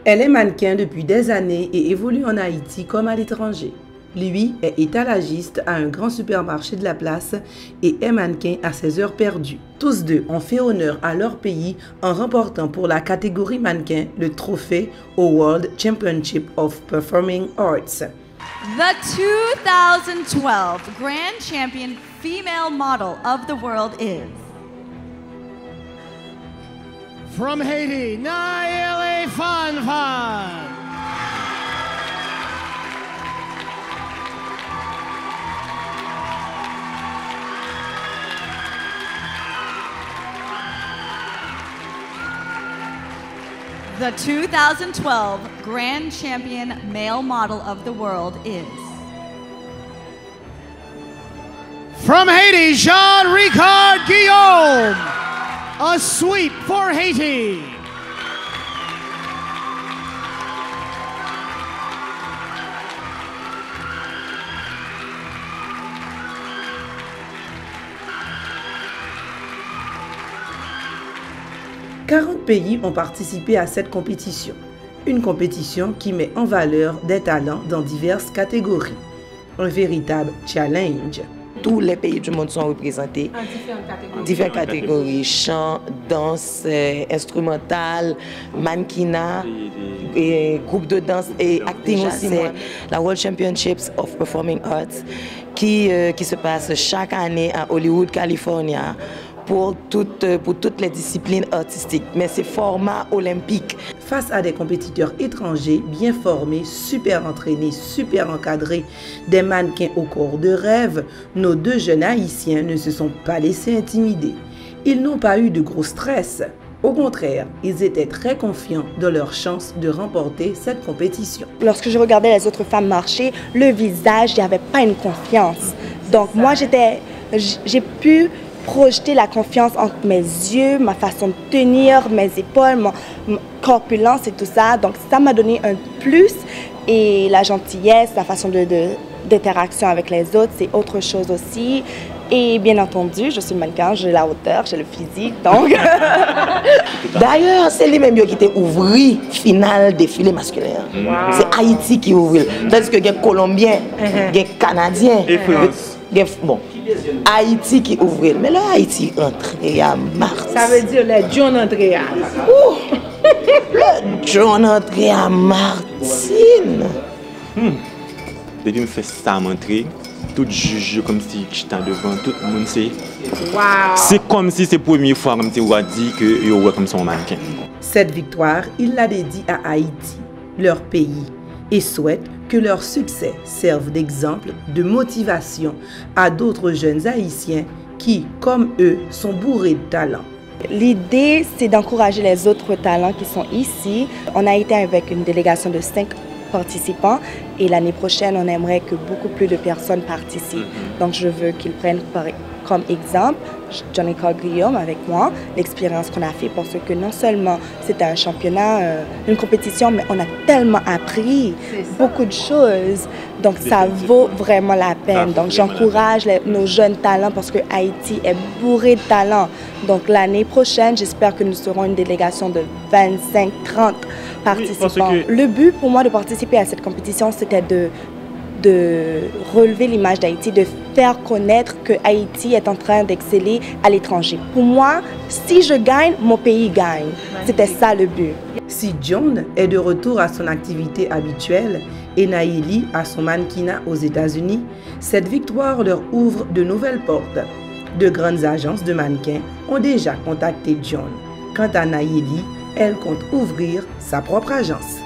Elle est mannequin depuis des années et évolue en Haïti comme à l'étranger. Lui est étalagiste à un grand supermarché de la place et est mannequin à ses heures perdues. Tous deux ont fait honneur à leur pays en remportant pour la catégorie mannequin le trophée au World Championship of Performing Arts. The 2012 Grand Champion Female Model of the World is... From Haiti, Nayeli Fanfan. The 2012 Grand Champion Male Model of the World is... From Haiti, Jean-Ricard Guillaume. A sweep for Haiti. « 40 pays ont participé à cette compétition. Une compétition qui met en valeur des talents dans diverses catégories. Un véritable challenge. Tous les pays du monde sont représentés. Différentes catégories. Chant, danse, instrumental, mannequinat, groupe de danse et acting aussi. C'est la World Championships of Performing Arts qui se passe chaque année à Hollywood, California. Pour toutes les disciplines artistiques, mais c'est format olympique. Face à des compétiteurs étrangers bien formés, super entraînés, super encadrés, des mannequins au corps de rêve, nos deux jeunes Haïtiens ne se sont pas laissés intimider. Ils n'ont pas eu de gros stress. Au contraire, ils étaient très confiants dans leur chance de remporter cette compétition. Lorsque je regardais les autres femmes marcher, le visage, il n'y avait pas une confiance. Donc moi, j'ai pu projeter la confiance entre mes yeux, ma façon de tenir, mes épaules, mon corpulence et tout ça. Donc ça m'a donné un plus. Et la gentillesse, la façon d'interaction avec les autres, c'est autre chose aussi. Et bien entendu, je suis mannequin, j'ai la hauteur, j'ai le physique, donc... D'ailleurs, c'est lui-même qui était ouvri final défilé masculin. Wow. C'est Haïti qui ouvre. Tandis que les Colombiens, les Canadiens, bon, Haïti qui ouvre. Mais là, Haïti entré à mars. Ça veut dire les John entré à... Le John entré à Martine. Depuis que je fais ça, m'entrer, tout juge comme si j'étais devant tout le monde. C'est comme si c'est la première fois comme si on a dit que je suis comme son mannequin. Cette victoire, il l'a dédiée à Haïti, leur pays, et souhaite que leur succès serve d'exemple, de motivation à d'autres jeunes Haïtiens qui, comme eux, sont bourrés de talent. L'idée, c'est d'encourager les autres talents qui sont ici. On a été avec une délégation de 5 participants et l'année prochaine, on aimerait que beaucoup plus de personnes participent. Donc, je veux qu'ils prennent comme exemple Jean-Ricard Guillaume avec moi, l'expérience qu'on a fait parce que non seulement c'était un championnat, une compétition, mais on a tellement appris beaucoup de choses. Donc ça vaut vraiment la peine. Donc j'encourage nos jeunes talents parce que Haïti est bourré de talents. Donc l'année prochaine, j'espère que nous serons une délégation de 25-30 participants. Le but pour moi de participer à cette compétition, c'était de relever l'image d'Haïti, de faire connaître que Haïti est en train d'exceller à l'étranger. Pour moi, si je gagne, mon pays gagne. C'était ça le but. Si John est de retour à son activité habituelle et Nayeli à son mannequinat aux États-Unis, cette victoire leur ouvre de nouvelles portes. De grandes agences de mannequins ont déjà contacté John. Quant à Nayeli, elle compte ouvrir sa propre agence.